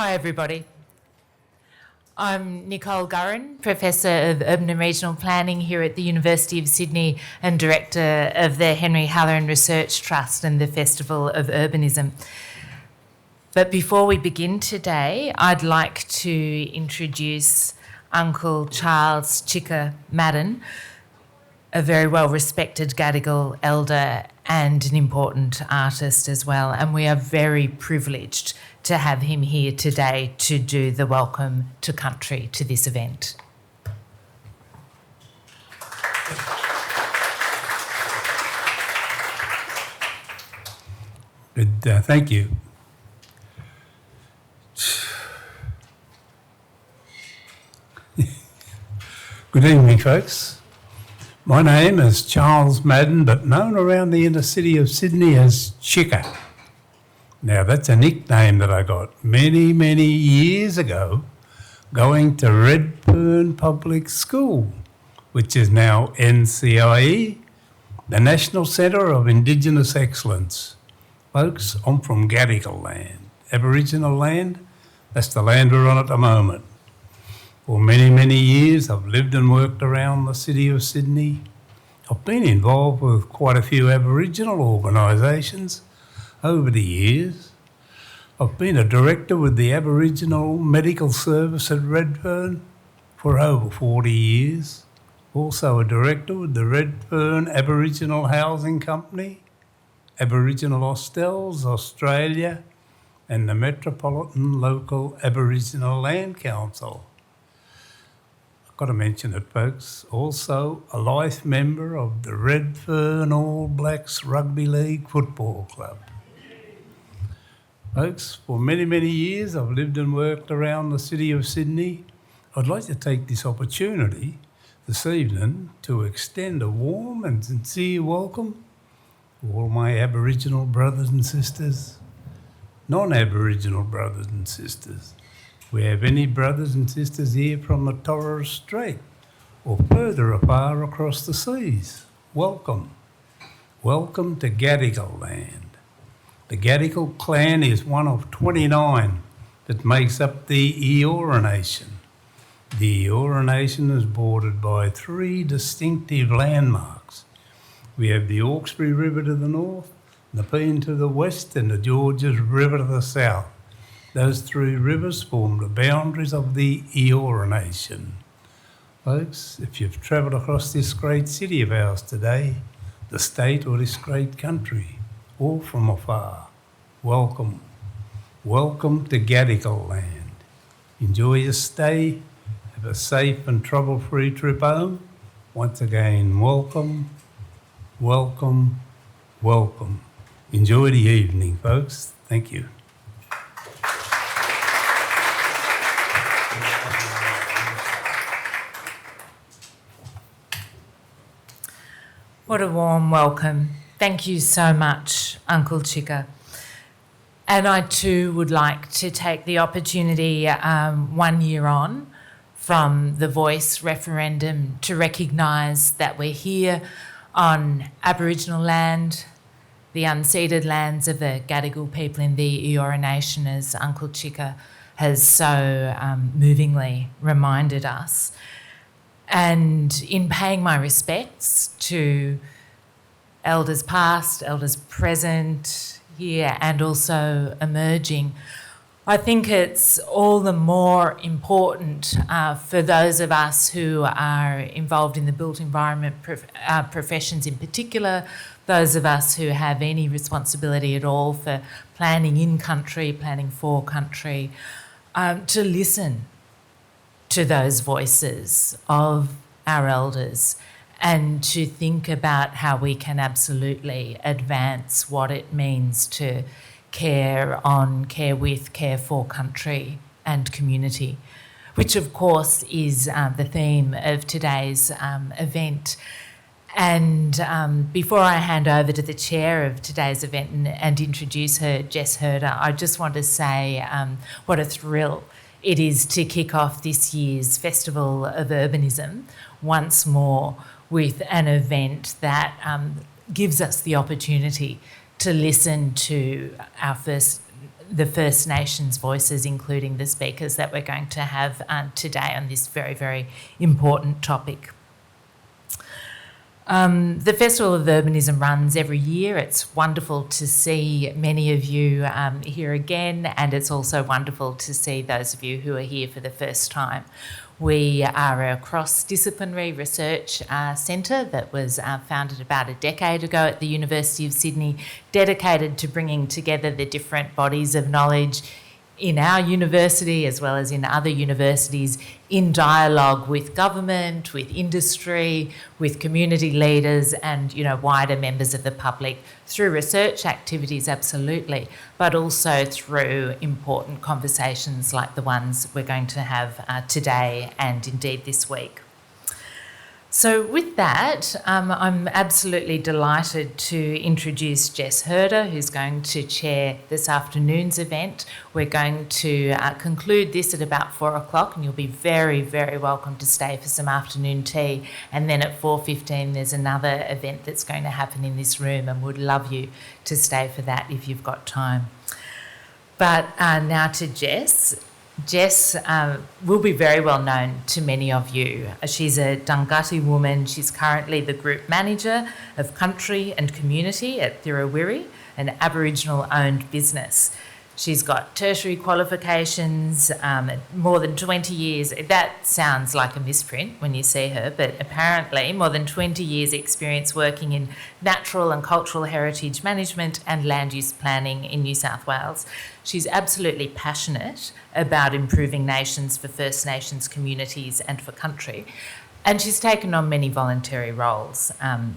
Hi everybody. I'm Nicole Gurran, Professor of Urban and Regional Planning here at the University of Sydney and Director of the Henry Halloran Research Trust and the Festival of Urbanism. But before we begin today, I'd like to introduce Uncle Charles Chicka Madden, a very well-respected Gadigal elder and an important artist as well. And we are very privileged to have him here today to do the welcome to country to this event. Good, thank you. Good evening, folks. My name is Charles Madden, but known around the inner city of Sydney as Chicka. Now, that's a nickname that I got many, many years ago going to Redfern Public School, which is now NCIE, the National Centre of Indigenous Excellence. Folks, I'm from Gadigal land, Aboriginal land. That's the land we're on at the moment. For many, many years, I've lived and worked around the city of Sydney. I've been involved with quite a few Aboriginal organisations over the years. I've been a director with the Aboriginal Medical Service at Redfern for over 40 years. Also a director with the Redfern Aboriginal Housing Company, Aboriginal Hostels Australia, and the Metropolitan Local Aboriginal Land Council. I've got to mention it, folks. Also a life member of the Redfern All Blacks Rugby League Football Club. Folks, for many, many years I've lived and worked around the city of Sydney. I'd like to take this opportunity this evening to extend a warm and sincere welcome to all my Aboriginal brothers and sisters, non-Aboriginal brothers and sisters. We have any brothers and sisters here from the Torres Strait or further afar across the seas. Welcome. Welcome to Gadigal land. The Gadigal clan is one of 29 that makes up the Eora Nation. The Eora Nation is bordered by three distinctive landmarks. We have the Hawkesbury River to the north, the Nepean to the west, and the Georges River to the south. Those three rivers form the boundaries of the Eora Nation. Folks, if you've travelled across this great city of ours today, the state or this great country, all from afar, welcome. Welcome to Gadigal land. Enjoy your stay. Have a safe and trouble-free trip home. Once again, welcome, welcome, welcome. Enjoy the evening, folks. Thank you. What a warm welcome. Thank you so much, Uncle Chicka. And I too would like to take the opportunity 1 year on from the Voice referendum to recognise that we're here on Aboriginal land, the unceded lands of the Gadigal people in the Eora Nation, as Uncle Chicka has so movingly reminded us. And in paying my respects to elders past, elders present here and also emerging, I think it's all the more important for those of us who are involved in the built environment professions in particular, those of us who have any responsibility at all for planning in country, planning for country, to listen to those voices of our elders and to think about how we can absolutely advance what it means to care on, care with, care for country and community, which of course is the theme of today's event. And before I hand over to the chair of today's event and introduce her, Jess Herder, I just want to say what a thrill it is to kick off this year's Festival of Urbanism once more with an event that gives us the opportunity to listen to our First the First Nations voices, including the speakers that we're going to have today on this very, very important topic. The Festival of Urbanism runs every year. It's wonderful to see many of you here again, and it's also wonderful to see those of you who are here for the first time. We are a cross-disciplinary research centre that was founded about a decade ago at the University of Sydney, dedicated to bringing together the different bodies of knowledge in our university as well as in other universities in dialogue with government, with industry, with community leaders and, wider members of the public through research activities, absolutely, but also through important conversations like the ones we're going to have today and indeed this week. So with that, I'm absolutely delighted to introduce Jess Herder, who's going to chair this afternoon's event. We're going to conclude this at about 4 o'clock, and you'll be very, very welcome to stay for some afternoon tea. And then at 4:15, there's another event that's going to happen in this room, and would love you to stay for that if you've got time. But now to Jess. Jess will be very well known to many of you. She's a Dunghutti woman. She's currently the Group Manager of Country and Community at Thirawiri, an Aboriginal-owned business. She's got tertiary qualifications, more than 20 years. That sounds like a misprint when you see her, but apparently more than 20 years experience working in natural and cultural heritage management and land use planning in New South Wales. She's absolutely passionate about improving nations for First Nations communities and for country. And she's taken on many voluntary roles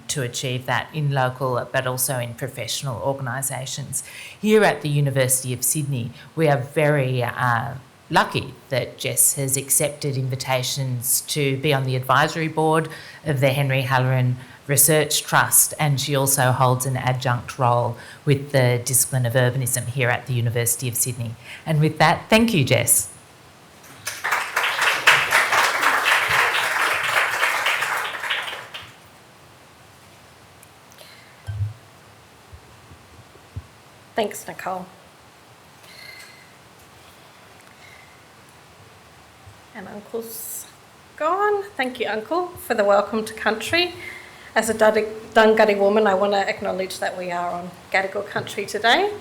to achieve that in local but also in professional organisations. Here at the University of Sydney, we are very lucky that Jess has accepted invitations to be on the advisory board of the Henry Halloran Research Trust, and she also holds an adjunct role with the discipline of urbanism here at the University of Sydney. And with that, thank you, Jess. Thanks, Nicole. And Uncle's gone. Thank you, Uncle, for the welcome to country. As a Dunghutti woman, I want to acknowledge that we are on Gadigal country today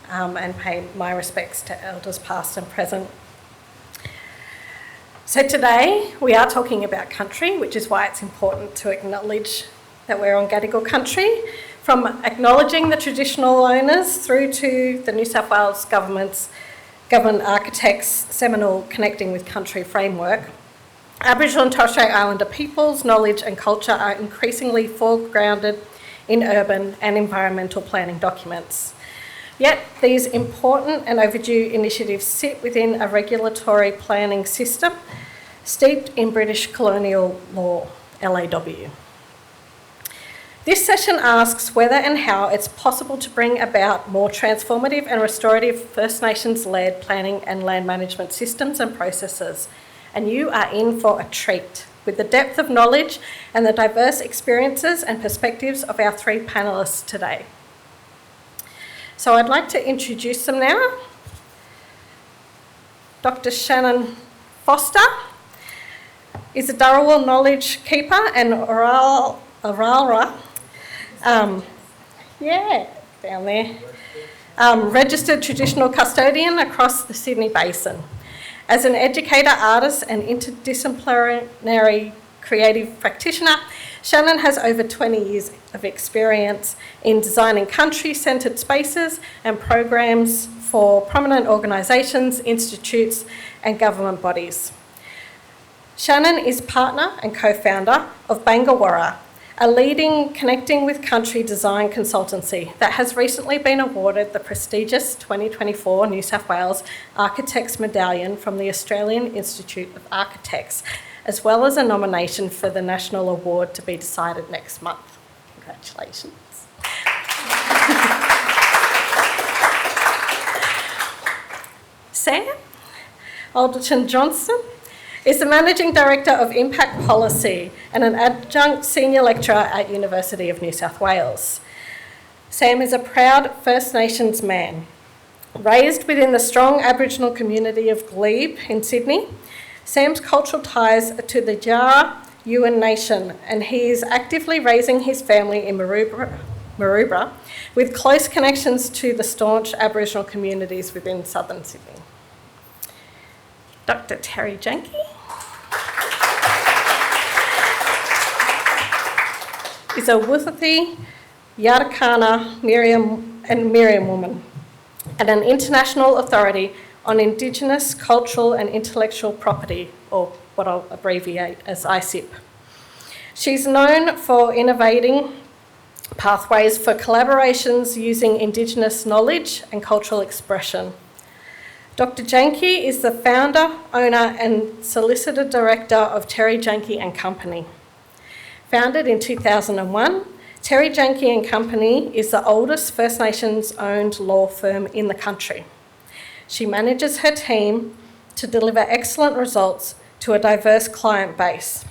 and pay my respects to elders past and present. So today we are talking about country, which is why it's important to acknowledge that we're on Gadigal country. From acknowledging the traditional owners through to the New South Wales Government Architect's seminal Connecting with Country framework, Aboriginal and Torres Strait Islander peoples' knowledge and culture are increasingly foregrounded in urban and environmental planning documents. Yet these important and overdue initiatives sit within a regulatory planning system steeped in British colonial law, LAW. This session asks whether and how it's possible to bring about more transformative and restorative First Nations-led planning and land management systems and processes. And you are in for a treat with the depth of knowledge and the diverse experiences and perspectives of our three panellists today. So I'd like to introduce them now. Dr. Shannon Foster is a Dharawal knowledge keeper and Oralra. Down there. Registered traditional custodian across the Sydney Basin. As an educator, artist and interdisciplinary creative practitioner, Shannon has over 20 years of experience in designing country-centred spaces and programs for prominent organisations, institutes and government bodies. Shannon is partner and co-founder of Bangawarra, a leading Connecting with Country design consultancy that has recently been awarded the prestigious 2024 New South Wales Architects Medallion from the Australian Institute of Architects, as well as a nomination for the National Award to be decided next month. Congratulations. Sam Alderton-Johnson is the Managing Director of Impact Policy and an adjunct senior lecturer at University of New South Wales. Sam is a proud First Nations man Raised within the strong Aboriginal community of Glebe in Sydney, Sam's cultural ties are to the Yara Yuin Nation, and he is actively raising his family in Maroubra with close connections to the staunch Aboriginal communities within southern Sydney. Dr. Terry Janke is a Wuthathi, Yadakana, Miriam woman and an international authority on Indigenous cultural and intellectual property, or what I'll abbreviate as ICIP. She's known for innovating pathways for collaborations using Indigenous knowledge and cultural expression. Dr. Janke is the founder, owner and solicitor director of Terry Janke and Company. Founded in 2001, Terry Janke and Company is the oldest First Nations-owned law firm in the country. She manages her team to deliver excellent results to a diverse client base.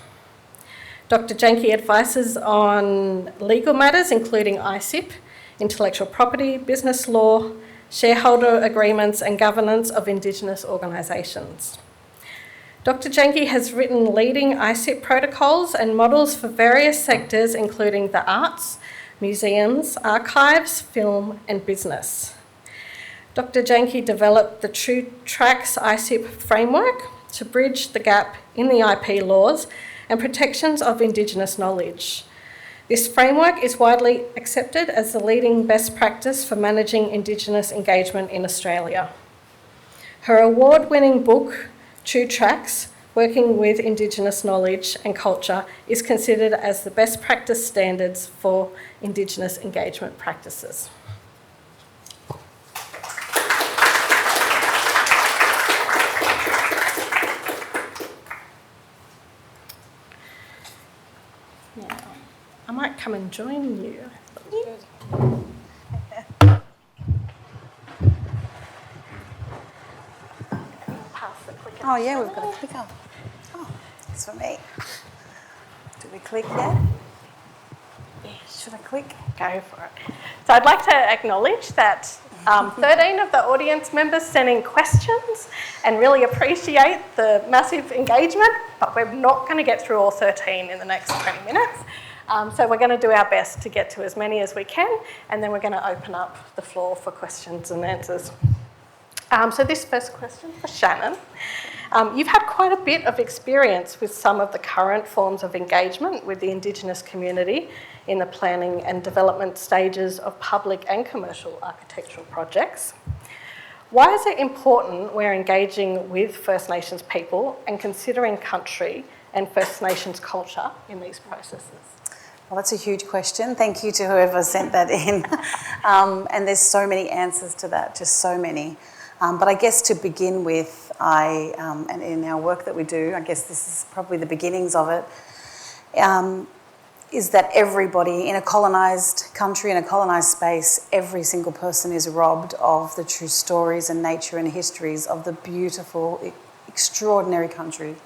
Dr. Janke advises on legal matters including ICIP, intellectual property, business law, shareholder agreements and governance of Indigenous organisations. Dr. Janke has written leading ICIP protocols and models for various sectors including the arts, museums, archives, film and business. Dr. Janke developed the True Tracks ICIP framework to bridge the gap in the IP laws and protections of Indigenous knowledge. This framework is widely accepted as the leading best practice for managing Indigenous engagement in Australia. Her award-winning book, True Tracks, Working with Indigenous Knowledge and Culture, is considered as the best practice standards for Indigenous engagement practices. Now, I might come and join you. Oh yeah, we've got a clicker. Oh, it's for me. Do we click yet? Should I click? Go for it. So I'd like to acknowledge that 13 of the audience members sent in questions and really appreciate the massive engagement, but we're not going to get through all 13 in the next 20 minutes. So we're going to do our best to get to as many as we can, and then we're going to open up the floor for questions and answers. So this first question for Shannon. You've had quite a bit of experience with some of the current forms of engagement with the Indigenous community in the planning and development stages of public and commercial architectural projects. Why is it important we're engaging with First Nations people and considering country and First Nations culture in these processes? Well, that's a huge question. Thank you to whoever sent that in. And there's so many answers to that, just so many. But I guess to begin with, and in our work that we do, I guess this is probably the beginnings of it, is that everybody in a colonised country, in a colonised space, every single person is robbed of the true stories and nature and histories of the beautiful, extraordinary country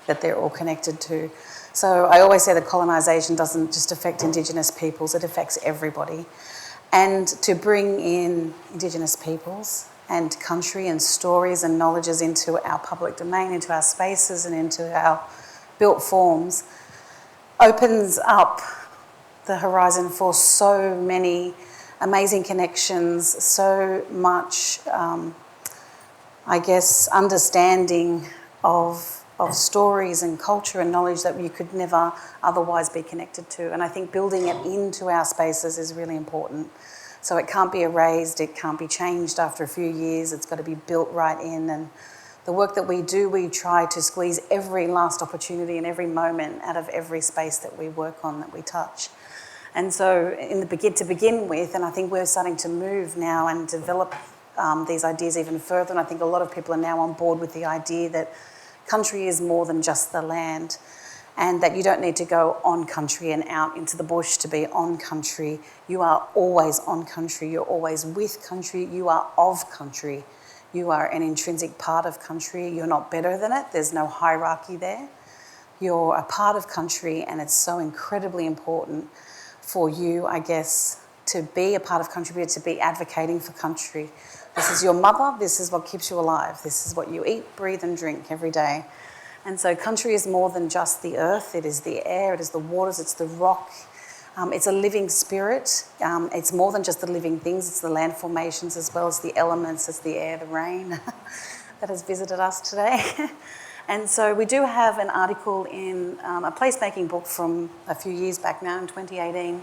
that they're all connected to. So I always say that colonisation doesn't just affect Indigenous peoples, it affects everybody. And to bring in Indigenous peoples and country and stories and knowledges into our public domain, into our spaces and into our built forms, opens up the horizon for so many amazing connections, so much, I guess, understanding of stories and culture and knowledge that you could never otherwise be connected to. And I think building it into our spaces is really important. So it can't be erased, it can't be changed after a few years, it's got to be built right in. And the work that we do, we try to squeeze every last opportunity and every moment out of every space that we work on, that we touch. And so to begin with, and I think we're starting to move now and develop these ideas even further, and I think a lot of people are now on board with the idea that country is more than just the land, and that you don't need to go on country and out into the bush to be on country. You are always on country, you're always with country, you are of country. You are an intrinsic part of country, you're not better than it, there's no hierarchy there. You're a part of country, and it's so incredibly important for you, I guess, to be a part of country, but to be advocating for country. This is your mother, this is what keeps you alive, this is what you eat, breathe and drink every day. And so country is more than just the earth, it is the air, it is the waters, it's the rock, it's a living spirit. It's more than just the living things, it's the land formations as well as the elements, it's the air, the rain that has visited us today. And so we do have an article in a placemaking book from a few years back now in 2018.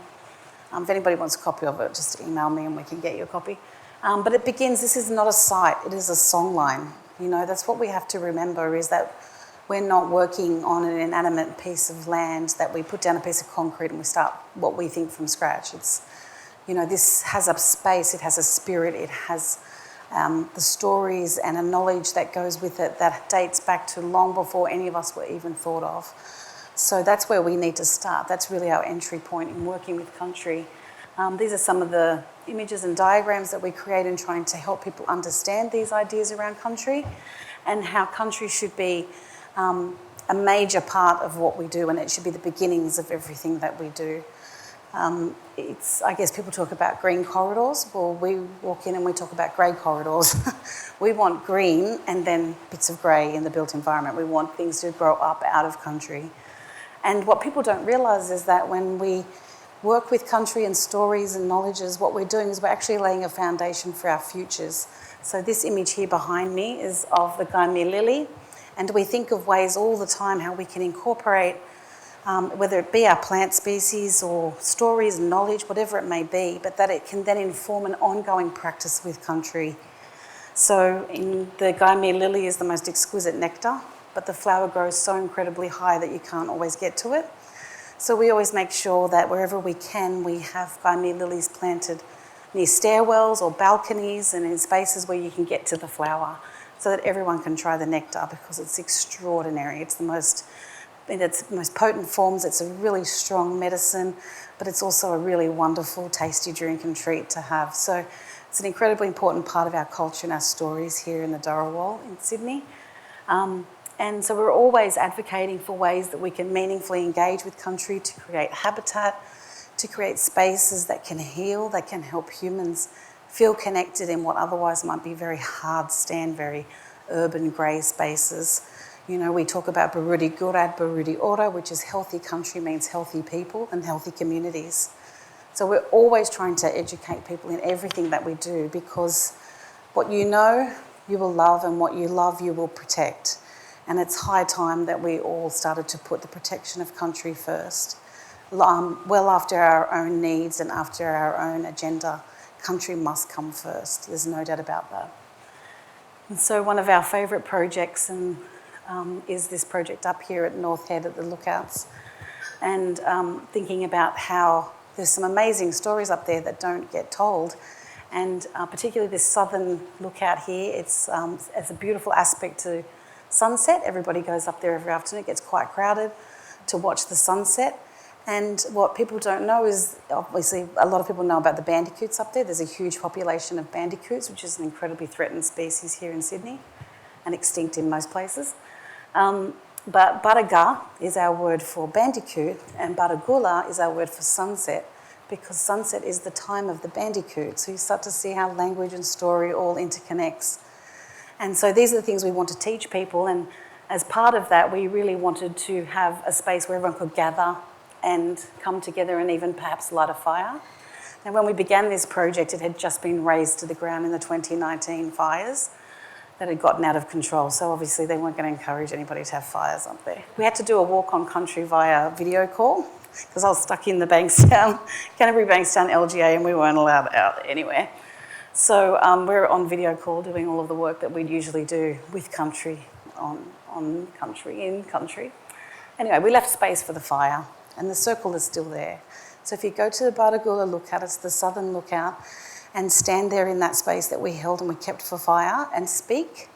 If anybody wants a copy of it, just email me and we can get you a copy. But it begins, this is not a site, it is a songline. You know, that's what we have to remember, is that we're not working on an inanimate piece of land that we put down a piece of concrete and we start what we think from scratch. It's, you know, this has a space, it has a spirit, it has the stories and a knowledge that goes with it that dates back to long before any of us were even thought of. So that's where we need to start. That's really our entry point in working with country. These are some of the images and diagrams that we create in trying to help people understand these ideas around country and how country should be a major part of what we do, and it should be the beginnings of everything that we do. I guess people talk about green corridors. Well, we walk in and we talk about grey corridors. We want green and then bits of grey in the built environment. We want things to grow up out of country. And what people don't realise is that when we work with country and stories and knowledges, what we're doing is we're actually laying a foundation for our futures. So this image here behind me is of the Gaimir lily. And we think of ways all the time how we can incorporate, whether it be our plant species or stories, knowledge, whatever it may be, but that it can then inform an ongoing practice with country. So in the Gaimir lily is the most exquisite nectar, but the flower grows so incredibly high that you can't always get to it. So we always make sure that wherever we can, we have Gaimir lilies planted near stairwells or balconies and in spaces where you can get to the flower, so that everyone can try the nectar, because it's extraordinary. It's in its most potent forms, it's a really strong medicine, but it's also a really wonderful, tasty drink and treat to have. So it's an incredibly important part of our culture and our stories here in the Dharawal in Sydney. And so we're always advocating for ways that we can meaningfully engage with country to create habitat, to create spaces that can heal, that can help humans feel connected in what otherwise might be very hard stand, very urban grey spaces. You know, we talk about Barudi Gurad, Barudi Ora, which is healthy country means healthy people and healthy communities. So we're always trying to educate people in everything that we do, because what you know, you will love, and what you love, you will protect. And it's high time that we all started to put the protection of country first. Well after our own needs and after our own agenda, country must come first. There's no doubt about that. And so one of our favourite projects is this project up here at North Head at the Lookouts, and thinking about how there's some amazing stories up there that don't get told, and particularly this southern lookout here. It's a beautiful aspect to sunset. Everybody goes up there every afternoon. It gets quite crowded to watch the sunset. And what people don't know is, obviously, a lot of people know about the bandicoots up there. There's a huge population of bandicoots, which is an incredibly threatened species here in Sydney and extinct in most places. But Baraga is our word for bandicoot, and Baragula is our word for sunset, because sunset is the time of the bandicoot. So you start to see how language and story all interconnects. And so these are the things we want to teach people. And as part of that, we really wanted to have a space where everyone could gather and come together and even perhaps light a fire. And when we began this project, it had just been razed to the ground in the 2019 fires that had gotten out of control. So obviously they weren't going to encourage anybody to have fires up there. We had to do a walk on country via video call, because I was stuck in the Bankstown, Canterbury Bankstown LGA, and we weren't allowed out anywhere. So we're on video call doing all of the work that we'd usually do with country, on country, in country. Anyway, we left space for the fire, and the circle is still there. So if you go to the Baragula lookout, it's the southern lookout, and stand there in that space that we held and we kept for fire and speak,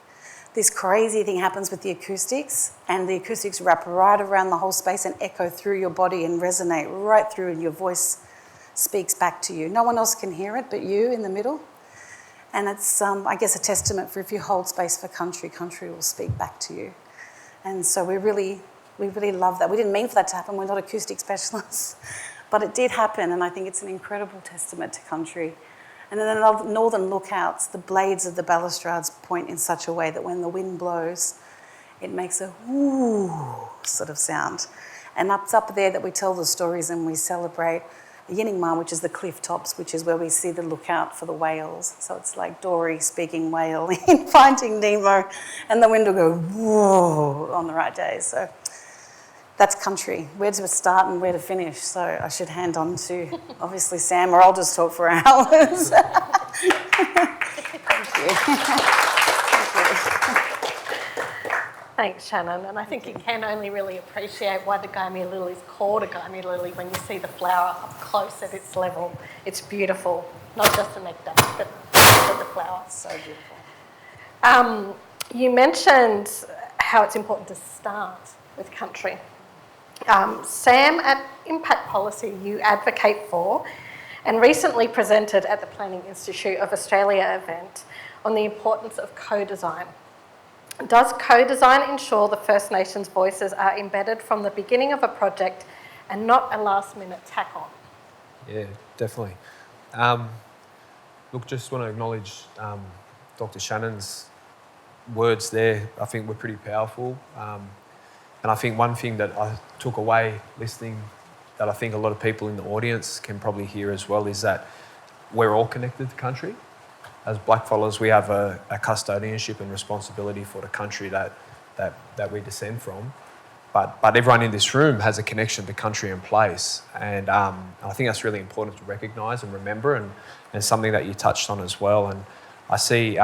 this crazy thing happens with the acoustics, and the acoustics wrap right around the whole space and echo through your body and resonate right through, and your voice speaks back to you. No one else can hear it but you in the middle. And it's, I guess, a testament for if you hold space for country, country will speak back to you. And so we really love that. We didn't mean for that to happen. We're not acoustic specialists. But it did happen, and I think it's an incredible testament to country. And then the northern lookouts, the blades of the balustrades point in such a way that when the wind blows, it makes a whoo sort of sound. And it's up there that we tell the stories and we celebrate Yinningma, which is the cliff tops, which is where we see the lookout for the whales. So it's like Dory speaking whale in Finding Nemo, and the wind will go whoa on the right days. So that's country, where to start and where to finish. So I should hand on to, obviously, Sam, or I'll just talk for hours. Thank you. Thanks, Shannon. And I think you can only really appreciate why the Gymea lily is called a Gymea lily when you see the flower up close at its level. It's beautiful, not just the nectar, but the flower. So beautiful. You mentioned how it's important to start with country. Sam, at Impact Policy, you advocate for and recently presented at the Planning Institute of Australia event on the importance of co-design. Does co-design ensure the First Nations voices are embedded from the beginning of a project and not a last-minute tack-on? Yeah, definitely. Look, just want to acknowledge Dr. Shannon's words there. I think were pretty powerful. And I think one thing that I took away listening that I think a lot of people in the audience can probably hear as well is that we're all connected to country. As blackfellas, we have a custodianship and responsibility for the country that we descend from. But everyone in this room has a connection to country and place. And I think that's really important to recognise and remember, and something that you touched on as well. And I see,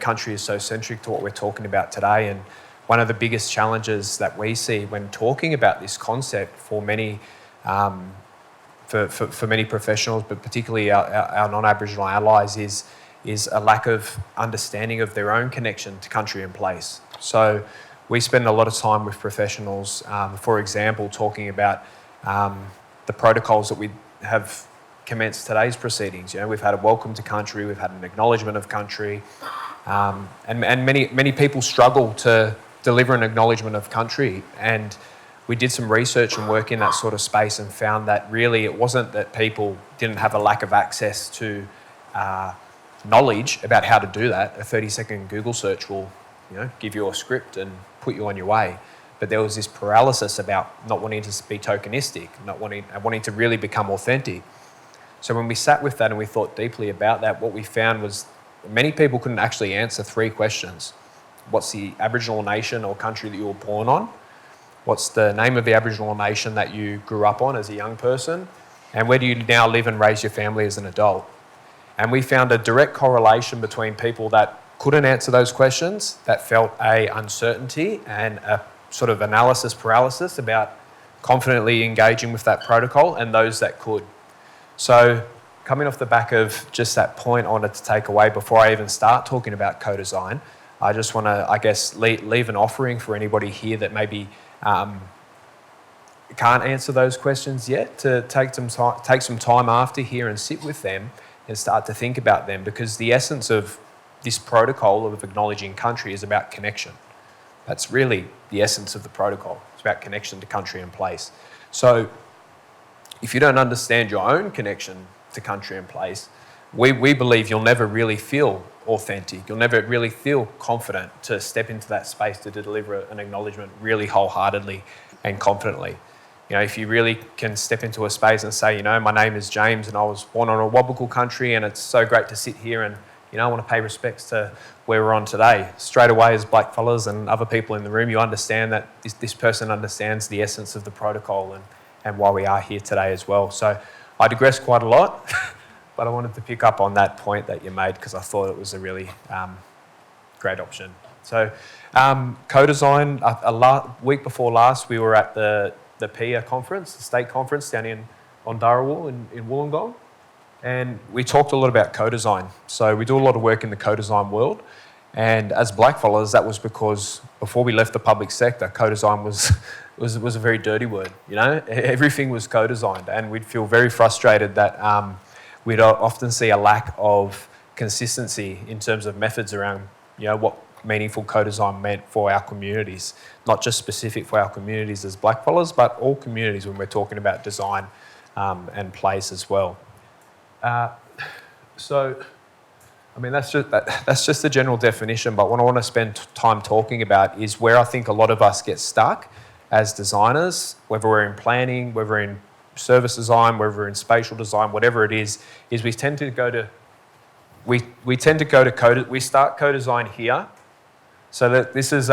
country is so centric to what we're talking about today. And one of the biggest challenges that we see when talking about this concept for many for many professionals, but particularly our non-Aboriginal allies, is a lack of understanding of their own connection to country and place. So we spend a lot of time with professionals, for example, talking about the protocols that we have commenced today's proceedings. You know, we've had a welcome to country, we've had an acknowledgement of country, and many people struggle to deliver an acknowledgement of country. And we did some research and work in that sort of space and found that really it wasn't that people didn't have a lack of access to knowledge about how to do that. A 30-second Google search will, give you a script and put you on your way. But there was this paralysis about not wanting to be tokenistic, wanting to really become authentic. So when we sat with that and we thought deeply about that, what we found was many people couldn't actually answer 3 questions. What's the Aboriginal nation or country that you were born on? What's the name of the Aboriginal nation that you grew up on as a young person? And where do you now live and raise your family as an adult? And we found a direct correlation between people that couldn't answer those questions, that felt a uncertainty and a sort of analysis paralysis about confidently engaging with that protocol, and those that could. So coming off the back of just that point I wanted to take away before I even start talking about co-design, I just want to, leave an offering for anybody here that maybe can't answer those questions yet, to take some time after here and sit with them and start to think about them, because the essence of this protocol of acknowledging country is about connection. That's really the essence of the protocol. It's about connection to country and place. So if you don't understand your own connection to country and place, we believe you'll never really feel authentic. You'll never really feel confident to step into that space to deliver an acknowledgement really wholeheartedly and confidently. If you really can step into a space and say, my name is James and I was born on a Wabakal country and it's so great to sit here and, I want to pay respects to where we're on today. Straight away as blackfellas and other people in the room, you understand that this person understands the essence of the protocol and why we are here today as well. So I digress quite a lot, but I wanted to pick up on that point that you made because I thought it was a really great option. So co-design, week before last, we were at the PIA conference, the state conference down in Ondarawal in Wollongong, and we talked a lot about co-design. So we do a lot of work in the co-design world, and as blackfellas, that was because before we left the public sector, co-design was a very dirty word. Everything was co-designed, and we'd feel very frustrated that we'd often see a lack of consistency in terms of methods around what meaningful co-design meant for our communities, not just specific for our communities as blackfellas, but all communities when we're talking about design and place as well. So, I mean, that's just the general definition, but what I want to spend time talking about is where I think a lot of us get stuck as designers, whether we're in planning, whether we're in service design, whether we're in spatial design, whatever it is we tend to go to we start co-design here. So that this is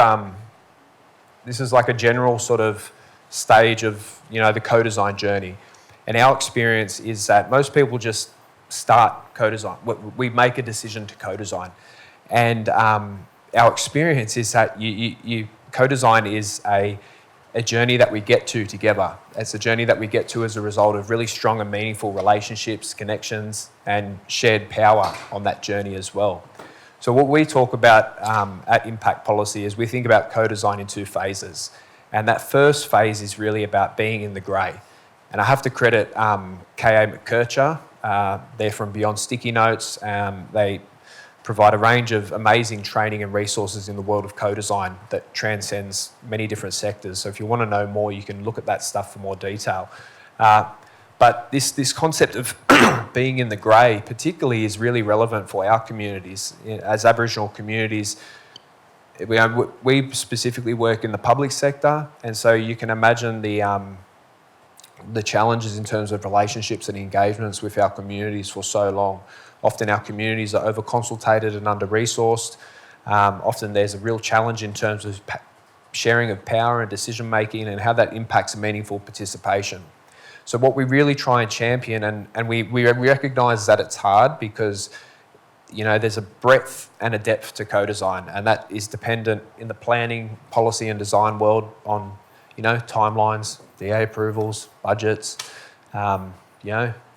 like a general sort of stage of, the co-design journey. And our experience is that most people just start co-design. We make a decision to co-design. And our experience is that you co-design is a journey that we get to together. It's a journey that we get to as a result of really strong and meaningful relationships, connections, and shared power on that journey as well. So what we talk about at Impact Policy is we think about co-design in 2 phases. And that first phase is really about being in the grey. And I have to credit K.A. McKercher. They're from Beyond Sticky Notes. They provide a range of amazing training and resources in the world of co-design that transcends many different sectors. So if you want to know more, you can look at that stuff for more detail. But this concept of being in the grey particularly is really relevant for our communities. As Aboriginal communities, we specifically work in the public sector, and so you can imagine the challenges in terms of relationships and engagements with our communities for so long. Often our communities are over-consultated and under-resourced. Often there's a real challenge in terms of sharing of power and decision-making and how that impacts meaningful participation. So what we really try and champion, and we recognise that it's hard because there's a breadth and a depth to co-design, and that is dependent in the planning, policy and design world on timelines, DA approvals, budgets,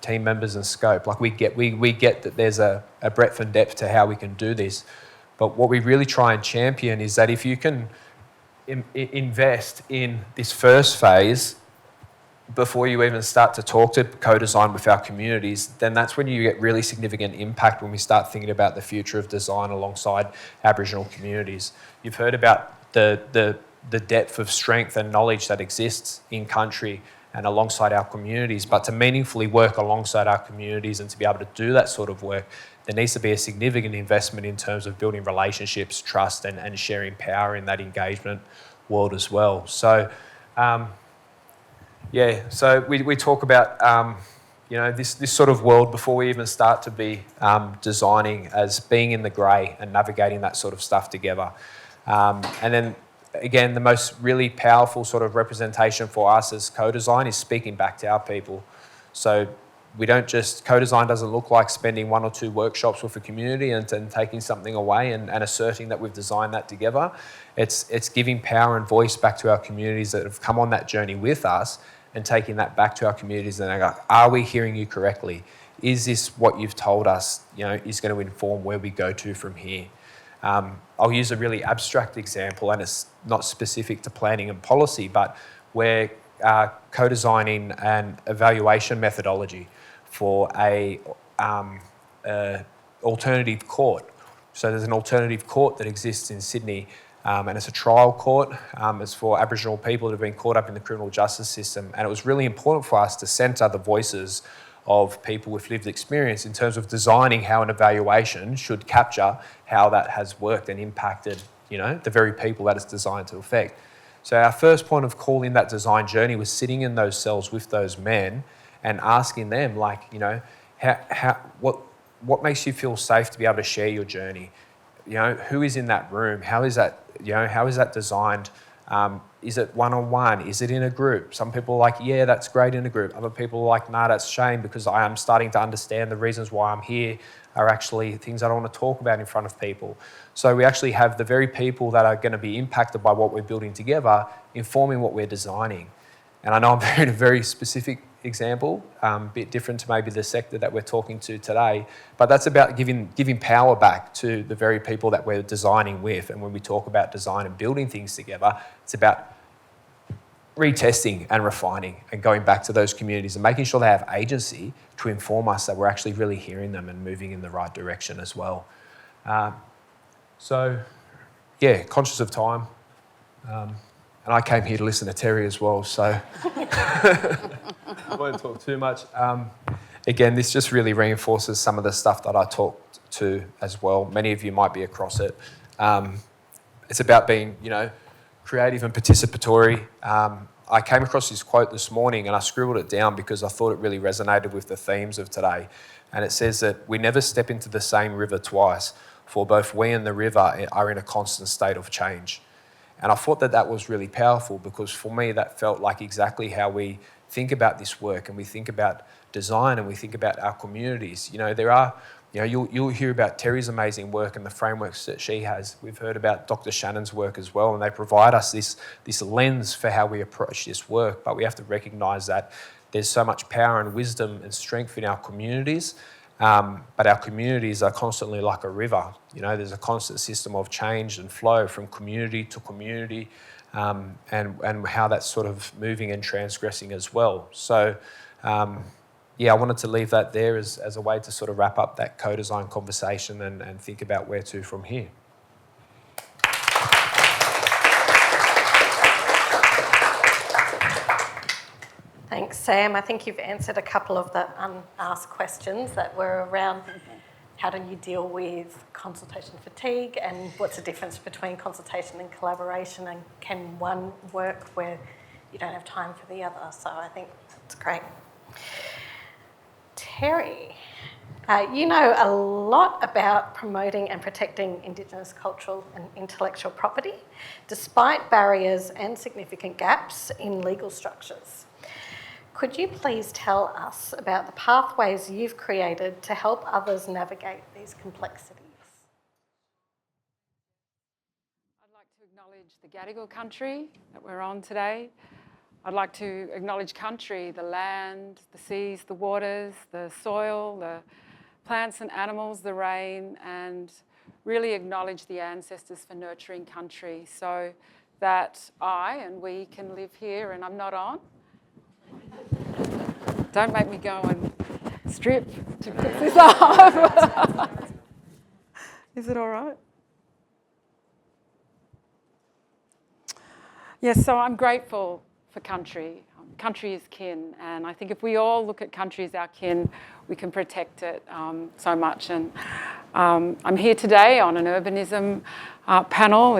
team members and scope. Like we get that there's a breadth and depth to how we can do this. But what we really try and champion is that if you can invest in this first phase before you even start to talk to co-design with our communities, then that's when you get really significant impact when we start thinking about the future of design alongside Aboriginal communities. You've heard about the depth of strength and knowledge that exists in country and alongside our communities, but to meaningfully work alongside our communities and to be able to do that sort of work, there needs to be a significant investment in terms of building relationships, trust, and sharing power in that engagement world as well. So, so we talk about, this sort of world before we even start to be designing as being in the grey and navigating that sort of stuff together. And then, again, the most really powerful sort of representation for us as co-design is speaking back to our people. So we don't just, co-design doesn't look like spending 1 or 2 workshops with a community and taking something away and asserting that we've designed that together. It's giving power and voice back to our communities that have come on that journey with us and taking that back to our communities and go, are we hearing you correctly? Is this what you've told us, is going to inform where we go to from here? I'll use a really abstract example, and it's not specific to planning and policy, but we're co-designing an evaluation methodology for a alternative court. So there's an alternative court that exists in Sydney, and it's a trial court. It's for Aboriginal people that have been caught up in the criminal justice system, and it was really important for us to centre the voices of people with lived experience in terms of designing how an evaluation should capture how that has worked and impacted, the very people that it's designed to affect. So our first point of call in that design journey was sitting in those cells with those men and asking them, what makes you feel safe to be able to share your journey? Who is in that room? How is that designed? Is it one-on-one? Is it in a group? Some people are like, yeah, that's great in a group. Other people are like, nah, that's a shame because I am starting to understand the reasons why I'm here are actually things I don't want to talk about in front of people. So we actually have the very people that are going to be impacted by what we're building together informing what we're designing. And I know I'm a very specific example, a bit different to maybe the sector that we're talking to today, but that's about giving power back to the very people that we're designing with. And when we talk about design and building things together, it's about retesting and refining and going back to those communities and making sure they have agency to inform us that we're actually really hearing them and moving in the right direction as well. Conscious of time. And I came here to listen to Terry as well, so... I won't talk too much. Again, this just really reinforces some of the stuff that I talked to as well. Many of you might be across it. It's about being, creative and participatory. I came across this quote this morning and I scribbled it down because I thought it really resonated with the themes of today. And it says that we never step into the same river twice, for both we and the river are in a constant state of change. And I thought that that was really powerful because for me that felt like exactly how we think about this work and we think about design and we think about our communities. You'll hear about Terry's amazing work and the frameworks that she has. We've heard about Dr. Shannon's work as well, and they provide us this lens for how we approach this work. But we have to recognise that there's so much power and wisdom and strength in our communities, but our communities are constantly like a river. There's a constant system of change and flow from community to community, and how that's sort of moving and transgressing as well. So, I wanted to leave that there as a way to sort of wrap up that co-design conversation and think about where to from here. Thanks, Sam. I think you've answered a couple of the unasked questions that were around how do you deal with consultation fatigue and what's the difference between consultation and collaboration, and can one work where you don't have time for the other? So I think that's great. Terry, you know a lot about promoting and protecting Indigenous cultural and intellectual property, despite barriers and significant gaps in legal structures. Could you please tell us about the pathways you've created to help others navigate these complexities? I'd like to acknowledge the Gadigal country that we're on today. I'd like to acknowledge country, the land, the seas, the waters, the soil, the plants and animals, the rain, and really acknowledge the ancestors for nurturing country so that I and we can live here. And I'm not on. Don't make me go and strip to put this off. Is it all right? Yes, so I'm grateful for country. Country is kin, and I think if we all look at country as our kin, we can protect it so much. And I'm here today on an urbanism panel.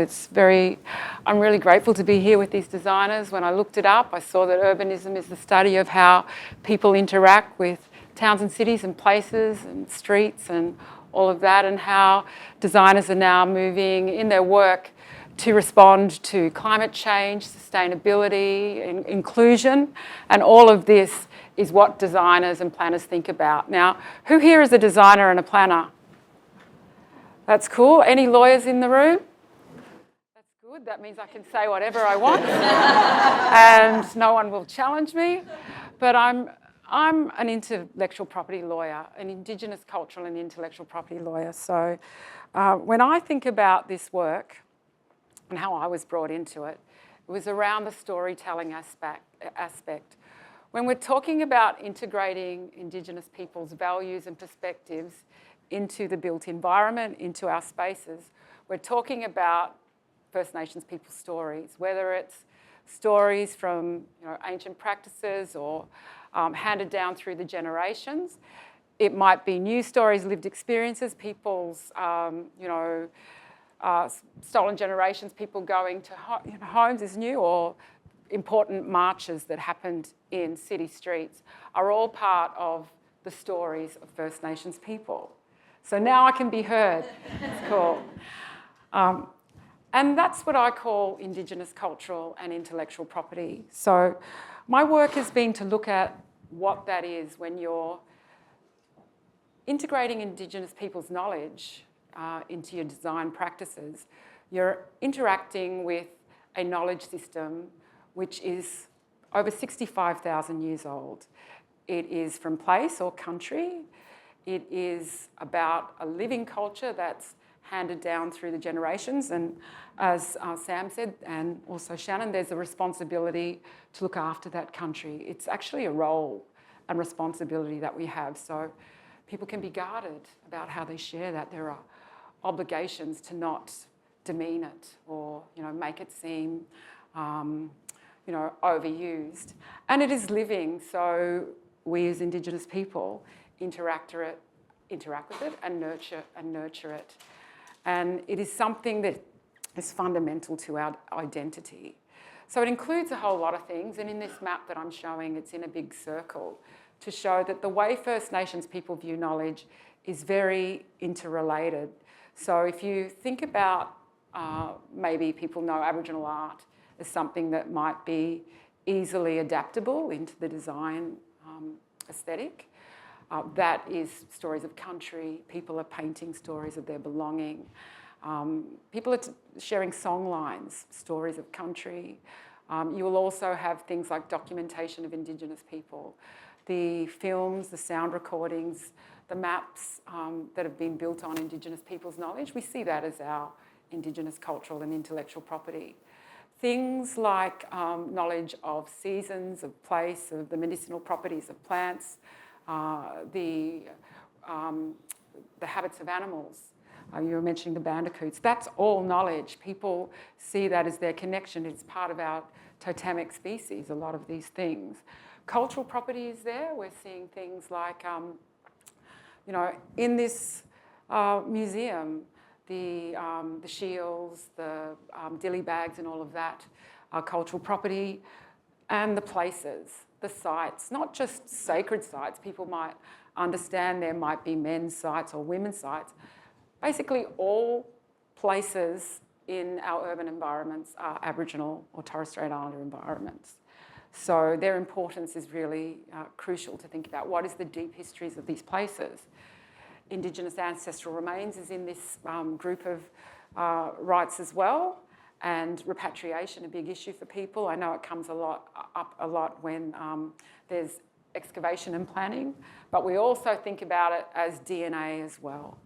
I'm really grateful to be here with these designers. When I looked it up, I saw that urbanism is the study of how people interact with towns and cities and places and streets and all of that, and how designers are now moving in their work to respond to climate change, sustainability, inclusion, and all of this is what designers and planners think about. Now, who here is a designer and a planner? That's cool. Any lawyers in the room? That's good. That means I can say whatever I want and no one will challenge me. But I'm an intellectual property lawyer, an Indigenous cultural and intellectual property lawyer. So when I think about this work, and how I was brought into it, it was around the storytelling aspect. When we're talking about integrating Indigenous people's values and perspectives into the built environment, into our spaces, we're talking about First Nations people's stories, whether it's stories from ancient practices or handed down through the generations. It might be new stories, lived experiences, people's stolen generations, people going to homes is new, or important marches that happened in city streets are all part of the stories of First Nations people. So now I can be heard. It's cool. And that's what I call Indigenous cultural and intellectual property. So my work has been to look at what that is when you're integrating Indigenous people's knowledge into your design practices. You're interacting with a knowledge system which is over 65,000 years old. It is from place or country. It is about a living culture that's handed down through the generations. And as Sam said, and also Shannon, there's a responsibility to look after that country. It's actually a role and responsibility that we have. So people can be guarded about how they share that. There are obligations to not demean it or make it seem overused. And it is living, so we as Indigenous people interact with it and nurture it. And it is something that is fundamental to our identity. So it includes a whole lot of things, and in this map that I'm showing, it's in a big circle to show that the way First Nations people view knowledge is very interrelated. So if you think about, maybe people know Aboriginal art as something that might be easily adaptable into the design aesthetic. That is stories of country. People are painting stories of their belonging. People are sharing song lines, stories of country. You will also have things like documentation of Indigenous people. The films, the sound recordings, the maps that have been built on Indigenous people's knowledge, we see that as our Indigenous cultural and intellectual property. Things like knowledge of seasons, of place, of the medicinal properties of plants, the habits of animals. You were mentioning the bandicoots. That's all knowledge. People see that as their connection. It's part of our totemic species, a lot of these things. Cultural property is there. We're seeing things like, in this museum, the shields, the dilly bags and all of that are cultural property, and the places, the sites, not just sacred sites. People might understand there might be men's sites or women's sites. Basically, all places in our urban environments are Aboriginal or Torres Strait Islander environments. So their importance is really crucial to think about. What is the deep histories of these places? Indigenous ancestral remains is in this group of rights as well, and repatriation, a big issue for people. I know it comes up a lot when there's excavation and planning, but we also think about it as DNA as well.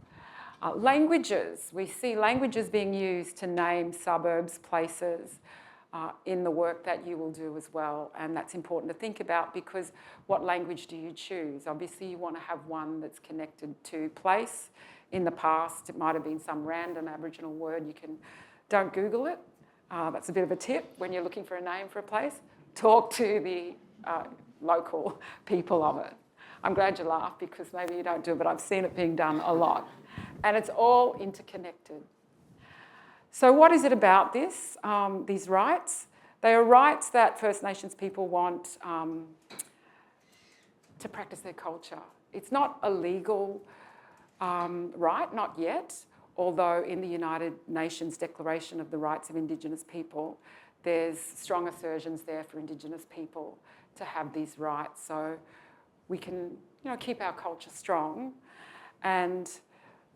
Languages, we see languages being used to name suburbs, places, in the work that you will do as well. And that's important to think about, because what language do you choose? Obviously, you want to have one that's connected to place. In the past, it might have been some random Aboriginal word. Don't Google it. That's a bit of a tip when you're looking for a name for a place. Talk to the local people of it. I'm glad you laughed, because maybe you don't do it, but I've seen it being done a lot. And it's all interconnected. So what is it about this, these rights? They are rights that First Nations people want to practice their culture. It's not a legal right, not yet, although in the United Nations Declaration of the Rights of Indigenous People, there's strong assertions there for Indigenous people to have these rights. So we can keep our culture strong. And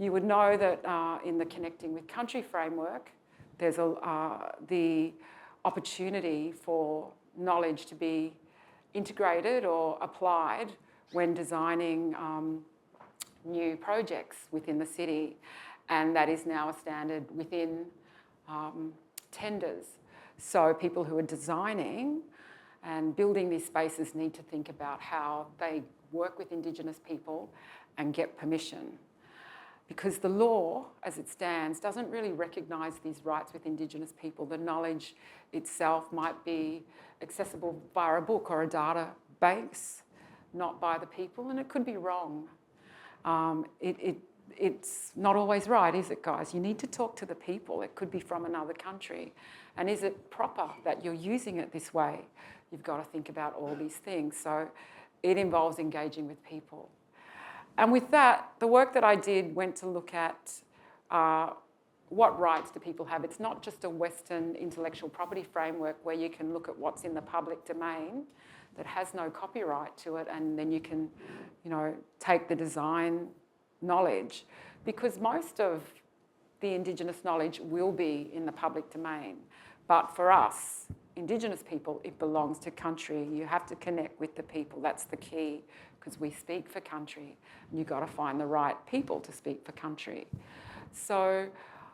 you would know that in the Connecting with Country framework, there's the opportunity for knowledge to be integrated or applied when designing new projects within the city. And that is now a standard within tenders. So people who are designing and building these spaces need to think about how they work with Indigenous people and get permission. Because the law, as it stands, doesn't really recognise these rights with Indigenous people. The knowledge itself might be accessible via a book or a database, not by the people, and it could be wrong. It's not always right, is it, guys? You need to talk to the people. It could be from another country. And is it proper that you're using it this way? You've got to think about all these things. So it involves engaging with people. And with that, the work that I did went to look at what rights do people have. It's not just a Western intellectual property framework where you can look at what's in the public domain that has no copyright to it, and then you can, take the design knowledge, because most of the Indigenous knowledge will be in the public domain. But for us, Indigenous people, it belongs to country. You have to connect with the people. That's the key, because we speak for country, and you've got to find the right people to speak for country. So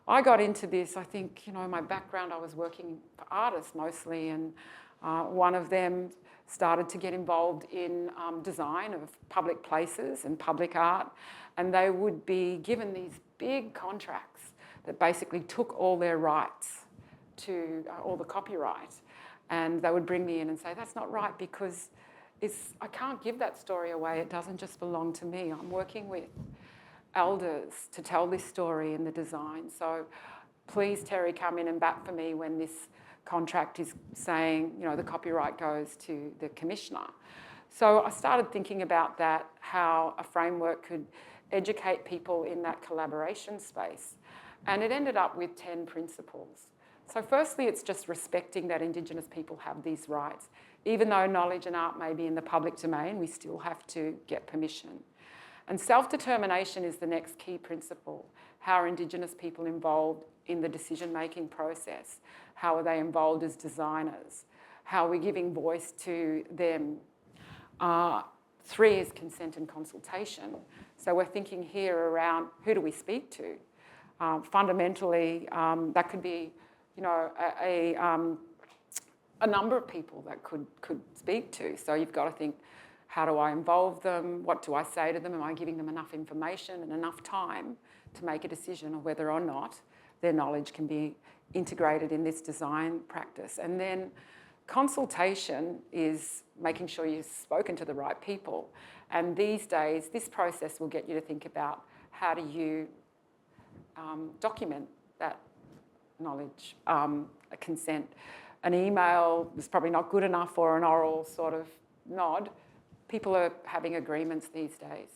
I got into this, I think, my background, I was working for artists mostly, and one of them started to get involved in design of public places and public art, and they would be given these big contracts that basically took all their rights to all the copyright. And they would bring me in and say, that's not right because I can't give that story away. It doesn't just belong to me. I'm working with elders to tell this story in the design. So please, Terry, come in and bat for me when this contract is saying, the copyright goes to the commissioner. So I started thinking about that, how a framework could educate people in that collaboration space. And it ended up with 10 principles. So firstly, it's just respecting that Indigenous people have these rights. Even though knowledge and art may be in the public domain, we still have to get permission. And self-determination is the next key principle. How are Indigenous people involved in the decision-making process? How are they involved as designers? How are we giving voice to them? 3 is consent and consultation. So we're thinking here around who do we speak to? Fundamentally, that could be, a number of people that could speak to. So you've got to think, how do I involve them? What do I say to them? Am I giving them enough information and enough time to make a decision of whether or not their knowledge can be integrated in this design practice? And then consultation is making sure you've spoken to the right people. And these days, this process will get you to think about how do you document that knowledge, a consent. An email is probably not good enough, or an oral sort of nod. People are having agreements these days.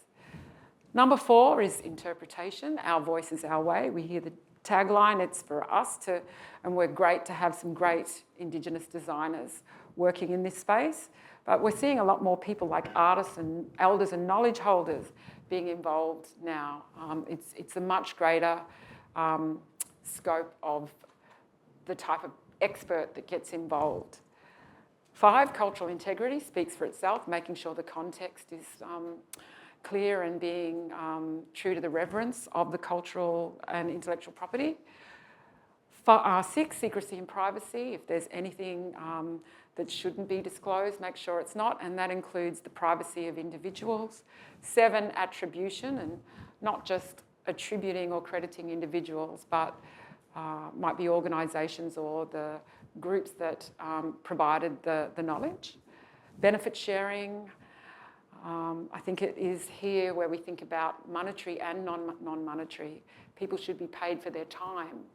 Number 4 is interpretation. Our voice is our way. We hear the tagline, it's for us to, and we're great to have some great Indigenous designers working in this space. But we're seeing a lot more people like artists and elders and knowledge holders being involved now. It's a much greater scope of the type of expert that gets involved. 5, cultural integrity speaks for itself, making sure the context is clear and being true to the reverence of the cultural and intellectual property. 6, secrecy and privacy. If there's anything that shouldn't be disclosed, make sure it's not, and that includes the privacy of individuals. 7, attribution, and not just attributing or crediting individuals, but might be organisations or the groups that provided the knowledge. Benefit sharing. I think it is here where we think about monetary and non-monetary. People should be paid for their time,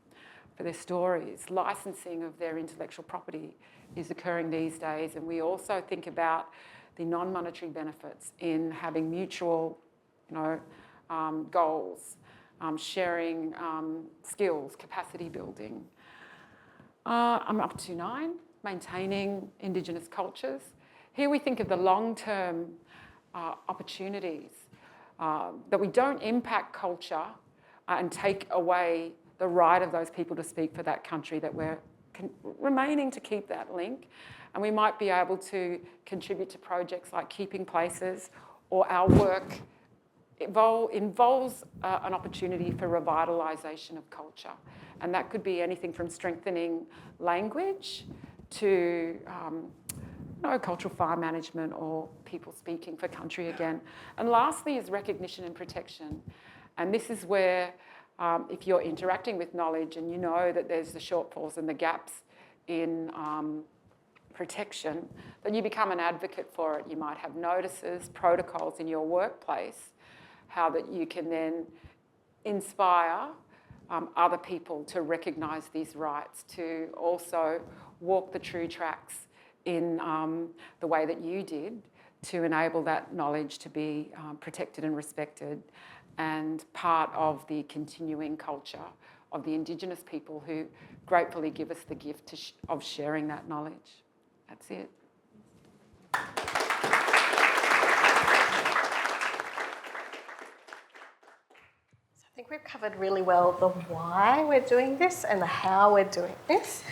for their stories. Licensing of their intellectual property is occurring these days, and we also think about the non-monetary benefits in having mutual, goals, sharing skills, capacity building. I'm up to 9, maintaining Indigenous cultures. Here we think of the long-term opportunities, that we don't impact culture and take away the right of those people to speak for that country, that we're remaining to keep that link. And we might be able to contribute to projects like Keeping Places, or our work involves an opportunity for revitalisation of culture. And that could be anything from strengthening language to cultural farm management or people speaking for country again. And lastly is recognition and protection. And this is where if you're interacting with knowledge and you know that there's the shortfalls and the gaps in protection, then you become an advocate for it. You might have notices, protocols in your workplace, how that you can then inspire other people to recognise these rights, to also walk the true tracks in the way that you did, to enable that knowledge to be protected and respected, and part of the continuing culture of the Indigenous people who gratefully give us the gift of sharing that knowledge. That's it. I think we've covered really well the why we're doing this and the how we're doing this.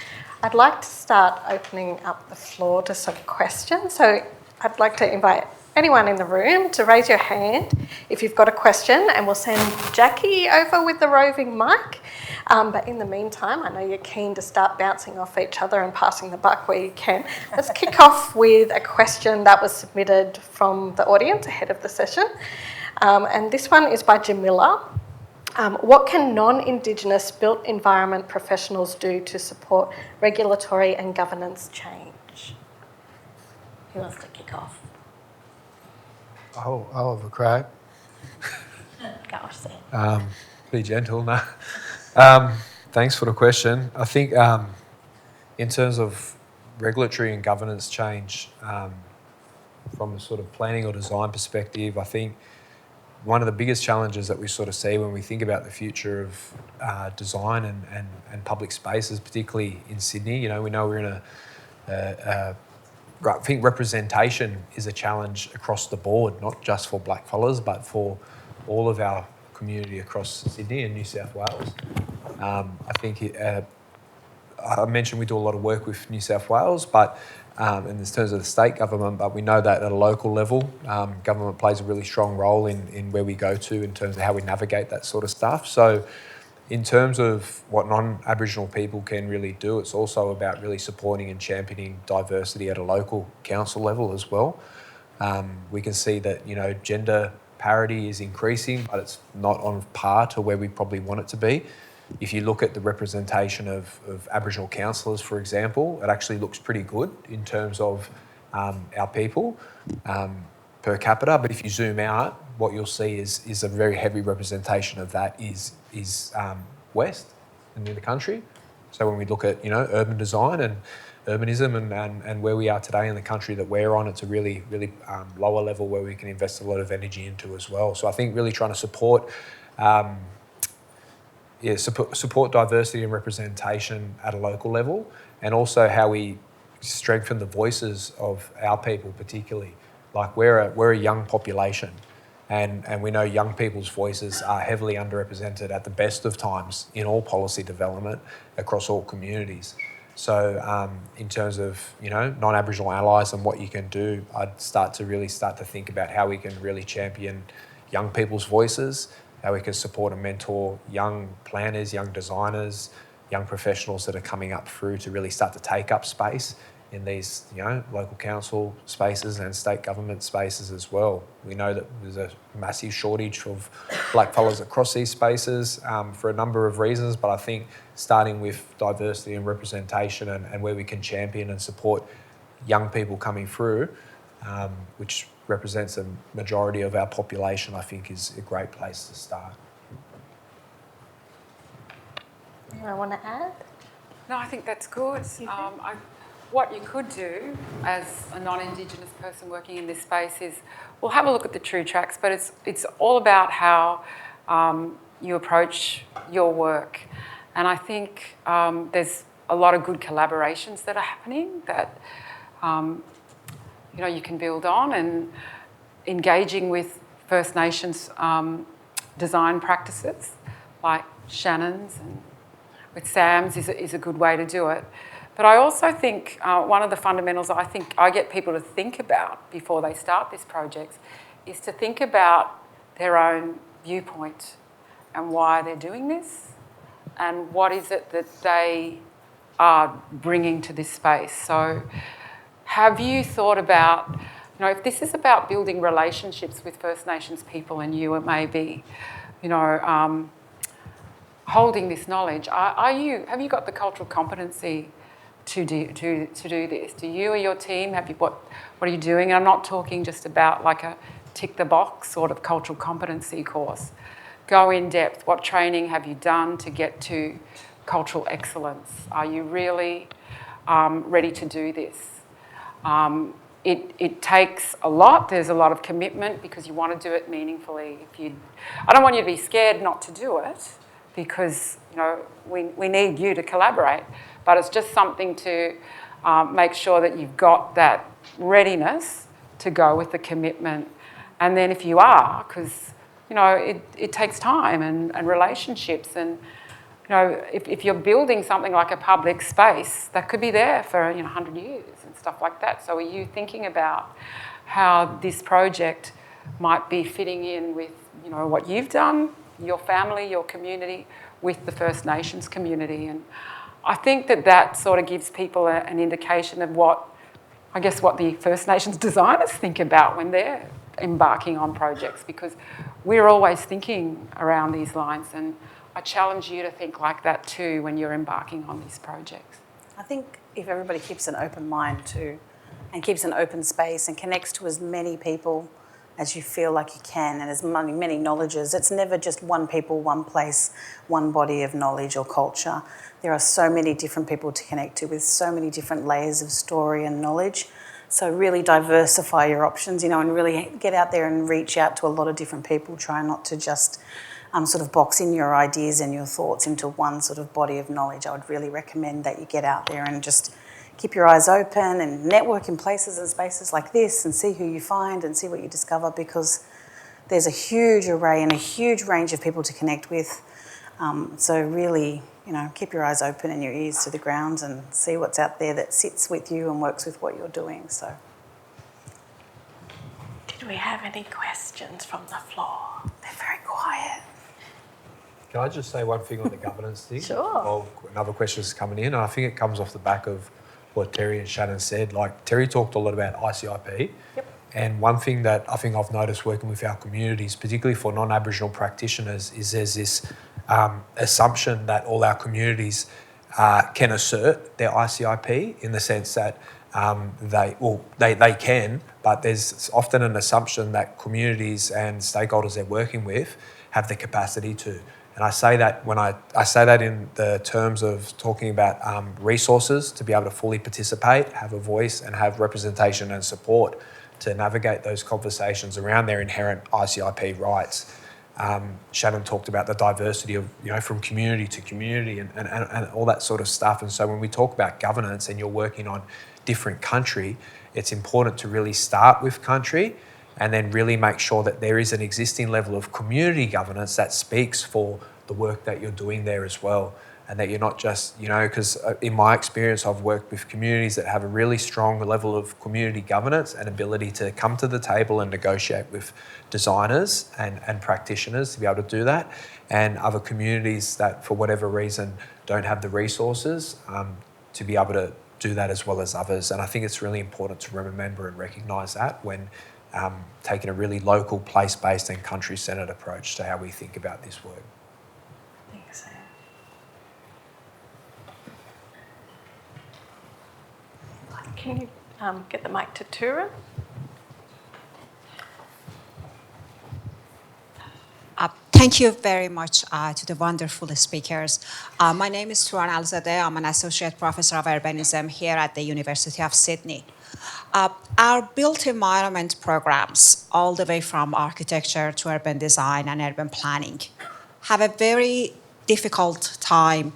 I'd like to start opening up the floor to some questions. So I'd like to invite anyone in the room to raise your hand if you've got a question, and we'll send Jackie over with the roving mic. But in the meantime, I know you're keen to start bouncing off each other and passing the buck where you can. Let's kick off with a question that was submitted from the audience ahead of the session. And this one is by Jamila. What can non-Indigenous built environment professionals do to support regulatory and governance change? Who wants to kick off? I'll have a crack. Gosh, Sam. Be gentle, no. Thanks for the question. I think in terms of regulatory and governance change, from a sort of planning or design perspective, I think one of the biggest challenges that we sort of see when we think about the future of design and public spaces, particularly in Sydney, you know we're in I think representation is a challenge across the board, not just for blackfellas, but for all of our community across Sydney and New South Wales. I think I mentioned we do a lot of work with New South Wales, but in terms of the state government, but we know that at a local level, government plays a really strong role in where we go to in terms of how we navigate that sort of stuff. So in terms of what non-Aboriginal people can really do, it's also about really supporting and championing diversity at a local council level as well. We can see that, you know, gender parity is increasing, but it's not on par to where we probably want it to be. If you look at the representation of Aboriginal councillors, for example, it actually looks pretty good in terms of our people per capita. But if you zoom out, what you'll see is a very heavy representation of that is west and in the country. So when we look at, you know, urban design and urbanism and where we are today in the country that we're on, it's a really lower level where we can invest a lot of energy into as well. So I think really trying to support support diversity and representation at a local level, and also how we strengthen the voices of our people particularly. Like we're a young population, and we know young people's voices are heavily underrepresented at the best of times in all policy development across all communities. So in terms of, you know, non-Aboriginal allies and what you can do, I'd start to think about how we can really champion young people's voices, how we can support and mentor young planners, young designers, young professionals that are coming up through to really start to take up space in these, you know, local council spaces and state government spaces as well. We know that there's a massive shortage of blackfellas across these spaces for a number of reasons, but I think starting with diversity and representation and where we can champion and support young people coming through, which represents a majority of our population, I think is a great place to start. I want to add? No, I think that's good. What you could do as a non-Indigenous person working in this space is, we'll have a look at the true tracks, but it's all about how you approach your work. And I think there's a lot of good collaborations that are happening that you know, you can build on, and engaging with First Nations design practices like Shannon's and with Sam's is a good way to do it. But I also think one of the fundamentals I think I get people to think about before they start this project is to think about their own viewpoint and why they're doing this, and what is it that they are bringing to this space. So have you thought about, you know, if this is about building relationships with First Nations people and you, it may be, you know, holding this knowledge. Have you got the cultural competency to do this? Do you or your team what are you doing? And I'm not talking just about like a tick the box sort of cultural competency course. Go in depth. What training have you done to get to cultural excellence? Are you really ready to do this? It takes a lot. There's a lot of commitment because you want to do it meaningfully. I don't want you to be scared not to do it, because, you know, we need you to collaborate, but it's just something to make sure that you've got that readiness to go with the commitment. And then if you are, because, you know, it takes time and relationships, and, you know, if you're building something like a public space, that could be there for, you know, 100 years and stuff like that. So are you thinking about how this project might be fitting in with, you know, what you've done, your family, your community, with the First Nations community? And I think that sort of gives people an indication of what the First Nations designers think about when they're embarking on projects, because we're always thinking around these lines, and I challenge you to think like that too when you're embarking on these projects. I think if everybody keeps an open mind to and keeps an open space and connects to as many people as you feel like you can, and as many knowledges. It's never just one people, one place, one body of knowledge or culture. There are so many different people to connect to with so many different layers of story and knowledge. So really diversify your options, and really get out there and reach out to a lot of different people. Try not to just sort of box in your ideas and your thoughts into one sort of body of knowledge. I would really recommend that you get out there and just keep your eyes open and network in places and spaces like this and see who you find and see what you discover, because there's a huge array and a huge range of people to connect with. So really, keep your eyes open and your ears to the ground and see what's out there that sits with you and works with what you're doing. So, Did we have any questions from the floor? they're very quiet. Can I just say one thing on the governance thing? Sure. Well, another question is coming in, and I think it comes off the back of what Terry and Shannon said. Like, Terry talked a lot about ICIP. Yep. And one thing that I think I've noticed working with our communities, particularly for non-Aboriginal practitioners, is there's this assumption that all our communities can assert their ICIP, in the sense that they can, but there's often an assumption that communities and stakeholders they're working with have the capacity to. And I say that when I say that in the terms of talking about resources to be able to fully participate, have a voice, and have representation and support to navigate those conversations around their inherent ICIP rights. Shannon talked about the diversity of, from community to community and all that sort of stuff. And so when we talk about governance and you're working on different country, it's important to really start with country and then really make sure that there is an existing level of community governance that speaks for the work that you're doing there as well. And that you're not just, because in my experience, I've worked with communities that have a really strong level of community governance and ability to come to the table and negotiate with designers and practitioners to be able to do that. And other communities that, for whatever reason, don't have the resources to be able to do that as well as others. And I think it's really important to remember and recognise that when taking a really local, place-based and country-centred approach to how we think about this work. Thanks, Sam. Can you get the mic to Tura? Thank you very much to the wonderful speakers. My name is Turan Alzadeh. I'm an associate professor of urbanism here at the University of Sydney. Our built environment programs, all the way from architecture to urban design and urban planning, have a very difficult time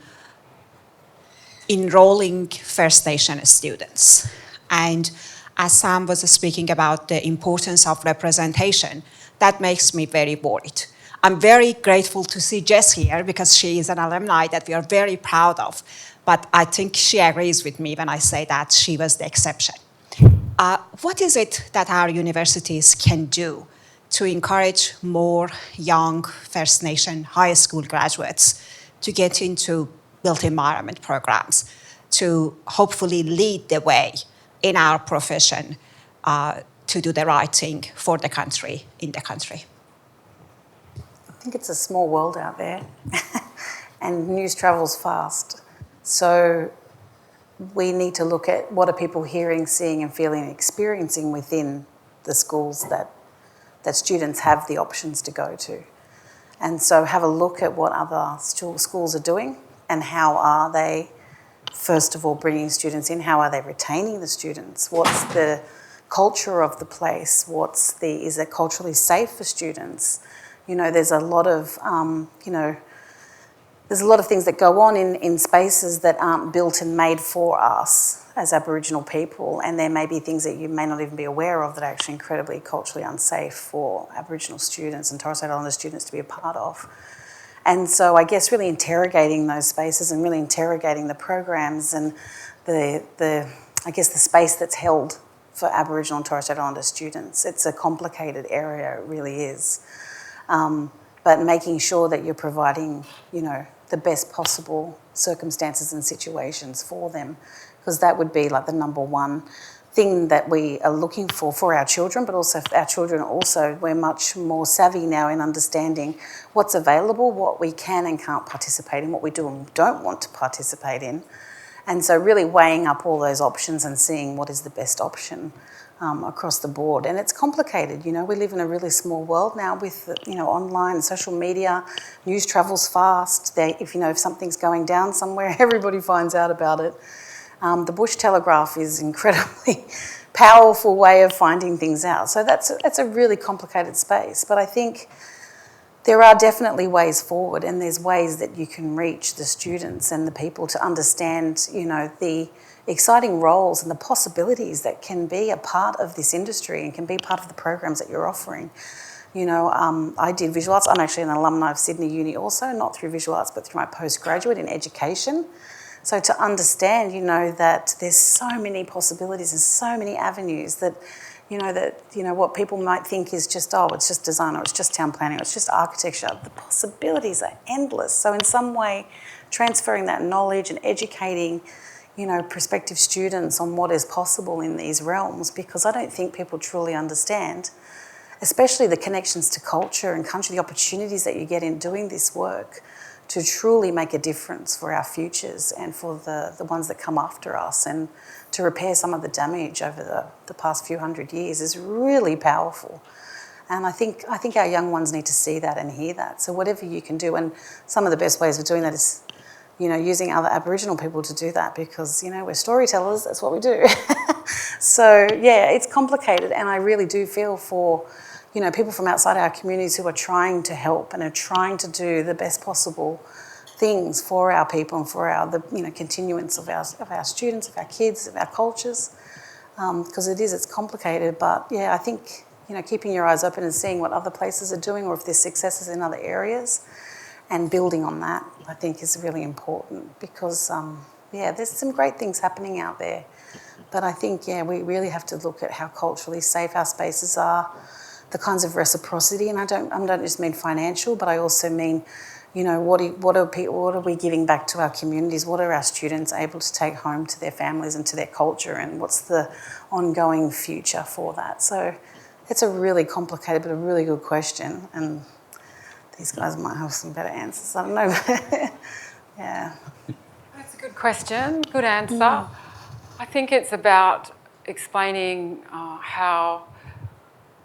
enrolling First Nation students. And as Sam was speaking about the importance of representation, that makes me very worried. I'm very grateful to see Jess here because she is an alumni that we are very proud of. But I think she agrees with me when I say that she was the exception. What is it that our universities can do to encourage more young First Nation high school graduates to get into built environment programs, to hopefully lead the way in our profession to do the right thing for the country, in the country? I think it's a small world out there and news travels fast. So we need to look at what are people hearing, seeing and feeling and experiencing within the schools that students have the options to go to. And so have a look at what other schools are doing and how are they, first of all, bringing students in, how are they retaining the students, what's the culture of the place, is it culturally safe for students? There's a lot of, there's a lot of things that go on in spaces that aren't built and made for us as Aboriginal people, and there may be things that you may not even be aware of that are actually incredibly culturally unsafe for Aboriginal students and Torres Strait Islander students to be a part of. And so I guess really interrogating those spaces and really interrogating the programs and the space that's held for Aboriginal and Torres Strait Islander students. It's a complicated area, it really is. But making sure that you're providing, the best possible circumstances and situations for them, because that would be like the number one thing that we are looking for our children, but also for our children also, we're much more savvy now in understanding what's available, what we can and can't participate in, what we do and don't want to participate in. And so really weighing up all those options and seeing what is the best option across the board. And it's complicated, you know, we live in a really small world now with, you know, online, social media, news travels fast. If something's going down somewhere, everybody finds out about it. The Bush Telegraph is incredibly powerful way of finding things out. So that's a really complicated space. But I think there are definitely ways forward, and there's ways that you can reach the students and the people to understand, you know, the exciting roles and the possibilities that can be a part of this industry and can be part of the programs that you're offering. You know, I did visual arts. I'm actually an alumni of Sydney Uni also, not through visual arts, but through my postgraduate in education. So to understand, you know, that there's so many possibilities and so many avenues that what people might think is just, it's just design, or it's just town planning, or it's just architecture. The possibilities are endless. So in some way, transferring that knowledge and educating, you know, prospective students on what is possible in these realms, because I don't think people truly understand, especially the connections to culture and country, the opportunities that you get in doing this work to truly make a difference for our futures and for the ones that come after us, and to repair some of the damage over the past few hundred years is really powerful. And I think our young ones need to see that and hear that. So whatever you can do, and some of the best ways of doing that is, you know, using other Aboriginal people to do that, because, you know, we're storytellers, that's what we do. So, yeah, it's complicated, and I really do feel for, you know, people from outside our communities who are trying to help and are trying to do the best possible things for our people and for the continuance of our students, of our kids, of our cultures, because it's complicated. But, yeah, I think, you know, keeping your eyes open and seeing what other places are doing, or if there's successes in other areas, and building on that, I think, is really important, because, there's some great things happening out there. But I think, we really have to look at how culturally safe our spaces are, the kinds of reciprocity, and I don't just mean financial, but I also mean, you know, what are we giving back to our communities? What are our students able to take home to their families and to their culture, and what's the ongoing future for that? So it's a really complicated but a really good question, and these guys might have some better answers. I don't know. Yeah. That's a good question, good answer. I think it's about explaining how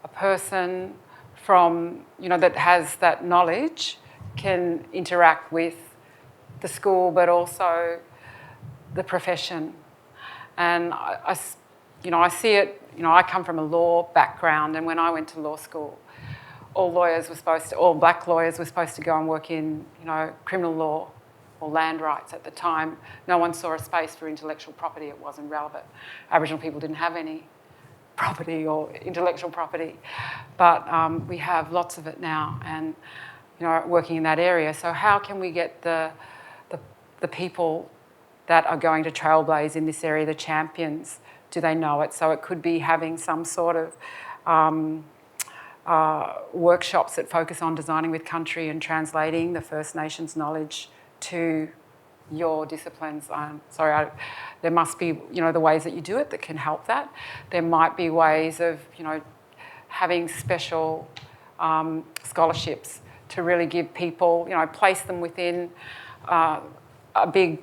a person from, you know, that has that knowledge can interact with the school, but also the profession. And I see it, you know, I come from a law background, and when I went to law school, all black lawyers were supposed to go and work in, you know, criminal law or land rights at the time. No one saw a space for intellectual property. It wasn't relevant. Aboriginal people didn't have any property or intellectual property, but we have lots of it now, and, you know, working in that area. So how can we get the people that are going to trailblaze in this area, the champions, do they know it? So it could be having some sort of workshops that focus on designing with country and translating the First Nations knowledge to your disciplines. There must be, you know, the ways that you do it that can help that. There might be ways of, you know, having special scholarships to really give people, you know, place them within a big,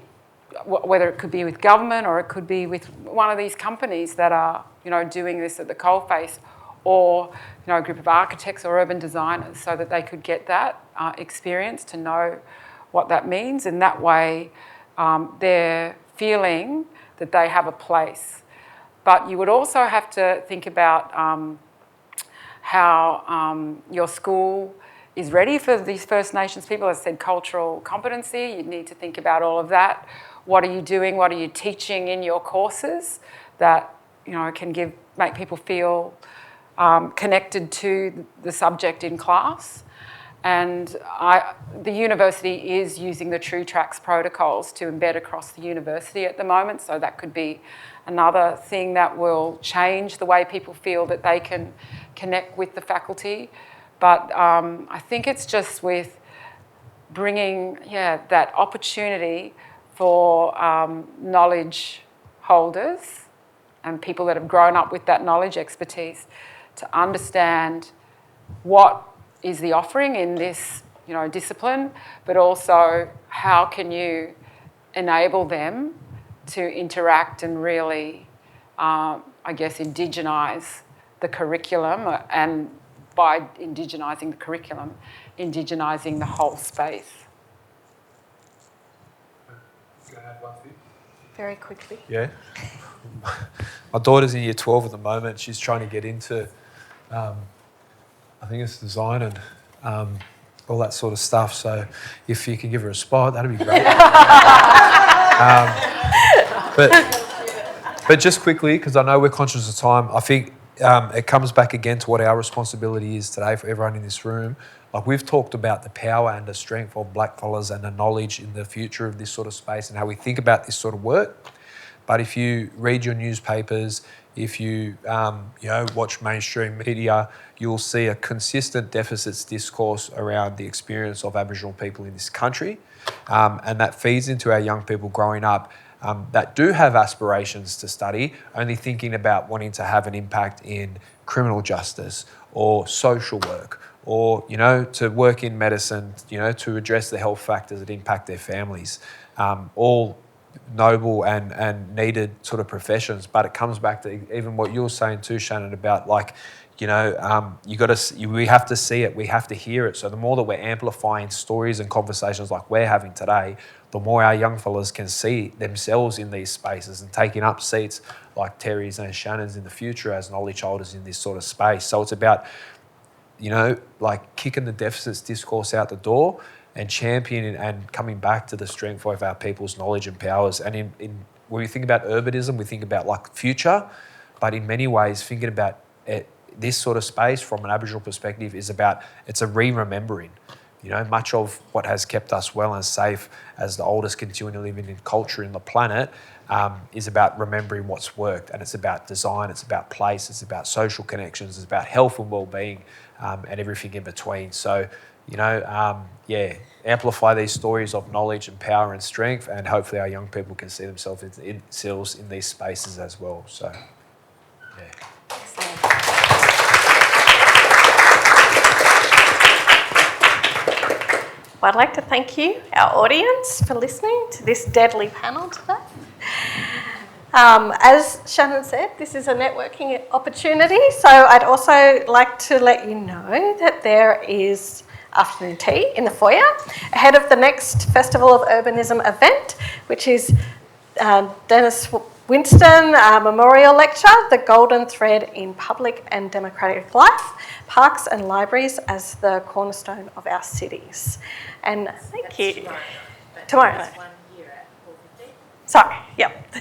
whether it could be with government or it could be with one of these companies that are, you know, doing this at the coalface, or, you know, a group of architects or urban designers, so that they could get that experience to know what that means. And that way they're feeling that they have a place. But you would also have to think about how your school is ready for these First Nations people. As I said, cultural competency, you need to think about all of that. What are you doing? What are you teaching in your courses that, you know, can make people feel connected to the subject in class? And the university is using the True Tracks protocols to embed across the university at the moment, so that could be another thing that will change the way people feel that they can connect with the faculty. But I think it's just with bringing, that opportunity for knowledge holders and people that have grown up with that knowledge expertise to understand what is the offering in this, you know, discipline, but also how can you enable them to interact and really, I guess, indigenise the curriculum, and by indigenising the curriculum, indigenising the whole space. Very quickly. Yeah. My daughter's in year 12 at the moment. She's trying to get into, I think it's design and all that sort of stuff. So if you can give her a spot, that'd be great. But just quickly, because I know we're conscious of time, I think it comes back again to what our responsibility is today for everyone in this room. Like, we've talked about the power and the strength of blackfellas and the knowledge in the future of this sort of space and how we think about this sort of work. But if you read your newspapers, if you watch mainstream media, you'll see a consistent deficits discourse around the experience of Aboriginal people in this country, and that feeds into our young people growing up that do have aspirations to study, only thinking about wanting to have an impact in criminal justice or social work, or to work in medicine, to address the health factors that impact their families. All noble and needed sort of professions, but it comes back to even what you were saying too, Shannon, about we have to see it, we have to hear it. So the more that we're amplifying stories and conversations like we're having today, the more our young fellas can see themselves in these spaces and taking up seats like Terry's and Shannon's in the future as knowledge holders in this sort of space. So it's about, kicking the deficits discourse out the door and championing and coming back to the strength of our people's knowledge and powers. And when we think about urbanism, we think about future, but in many ways, thinking about this sort of space from an Aboriginal perspective it's a re-remembering. Much of what has kept us well and safe as the oldest continuing living in culture in the planet is about remembering what's worked. And it's about design, it's about place, it's about social connections, it's about health and well-being, and everything in between. So, amplify these stories of knowledge and power and strength, and hopefully our young people can see themselves in these spaces as well. So, Well, I'd like to thank you, our audience, for listening to this deadly panel today. As Shannon said, this is a networking opportunity, so I'd also like to let you know that there is afternoon tea in the foyer ahead of the next Festival of Urbanism event, which is Dennis Winston Memorial Lecture, The Golden Thread in Public and Democratic Life, Parks and Libraries as the Cornerstone of Our Cities. And thank you. Tomorrow night. 1 year at 4:15. Sorry, yep.